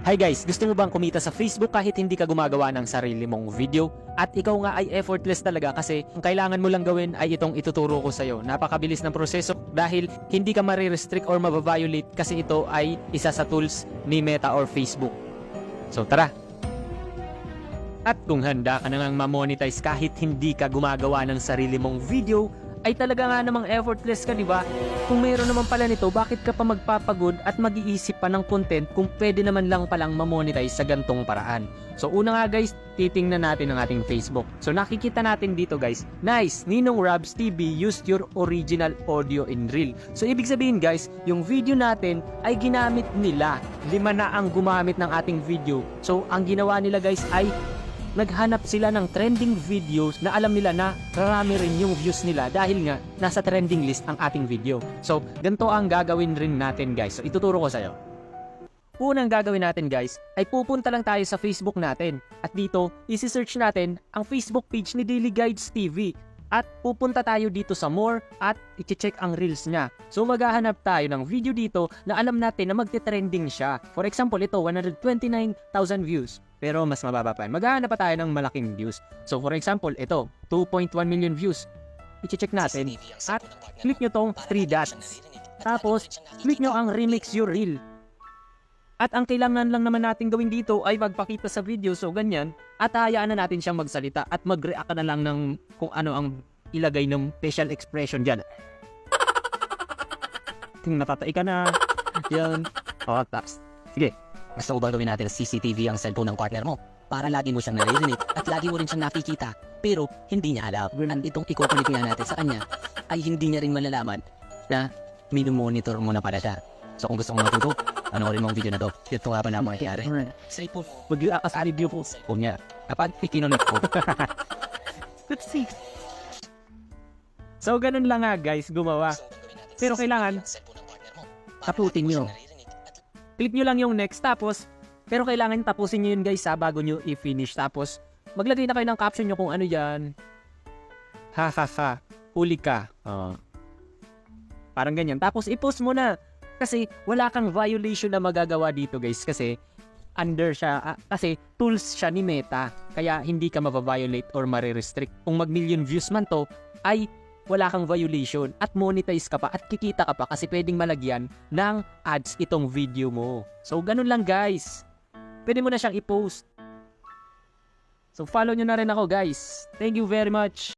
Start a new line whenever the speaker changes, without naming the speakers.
Hi guys, gusto mo bang kumita sa Facebook kahit hindi ka gumagawa ng sarili mong video? At ikaw nga ay effortless talaga kasi ang kailangan mo lang gawin ay itong ituturo ko sa'yo. Napakabilis ng proseso dahil hindi ka marirestrict or mababiolate kasi ito ay isa sa tools ni Meta or Facebook. So tara! At kung handa ka na ngang ma-monetize kahit hindi ka gumagawa ng sarili mong video, ay talaga nga namang effortless ka, di ba? Kung mayroon naman pala nito, bakit ka pa magpapagod at mag-iisip pa ng content kung pwede naman lang palang ma-monetize sa gantong paraan? So una nga guys, titingnan natin ang ating Facebook. So nakikita natin dito guys, nice! Ninong Rabs TV used your original audio in Reel. So ibig sabihin guys, yung video natin ay ginamit nila. 5 na ang gumamit ng ating video. So ang ginawa nila guys ay naghanap sila ng trending videos na alam nila na marami rin yung views nila dahil nga nasa trending list ang ating video. So, ganito ang gagawin rin natin guys. So, ituturo ko sa'yo. Unang gagawin natin guys, ay pupunta lang tayo sa Facebook natin. At dito, isi-search natin ang Facebook page ni Daily Guides TV. At pupunta tayo dito sa more at i-check ang reels niya. So maghahanap tayo ng video dito na alam natin na magte-trending siya. For example, ito 129,000 views. Pero mas mababa pa. Maghahanap pa tayo ng malaking views. So for example, ito 2.1 million views. I-check natin. At click nyo tong 3 dots. Tapos click nyo ang remix your reel. At ang kailangan lang naman natin gawin dito ay magpakita sa video, so ganyan. At hayaan na natin siyang magsalita at mag-react na lang ng kung ano ang ilagay ng facial expression dyan. Natatay ka na. Yan. O, taps. Sige.
Gusto ko bang gawin natin CCTV ang cellphone ng partner mo? Para lagi mo siyang naririnig at lagi mo rin siyang nakikita. Pero hindi niya alam. At itong ikukulit nga natin sa kanya ay hindi niya rin malalaman na minumonitor mo na pala siya. So kung gusto mong matuto, panoorin mo ang video na to. Ito nga pa na mangyayari. Cellphone.
Mag-react sa video po.
Phone niya. Kapag ikinunik ko.
Let's see. So ganun lang nga guys, gumawa. Pero kailangan
Taputin nyo.
click nyo lang yung next, tapos pero kailangan tapusin nyo yun guys bago nyo i-finish. Tapos maglagay na kayo ng caption nyo kung ano yan. Ha ha ha, huli ka. Parang ganyan. Tapos i-post mo na. Kasi wala kang violation na magagawa dito guys. Kasi under siya, kasi tools siya ni Meta. Kaya hindi ka mababiolate or marirestrict. Kung mag-million views man to, ay wala kang violation at monetize ka pa at kikita ka pa kasi pwedeng malagyan ng ads itong video mo. So ganun lang guys. Pwede mo na siyang i-post. So follow nyo na rin ako guys. Thank you very much.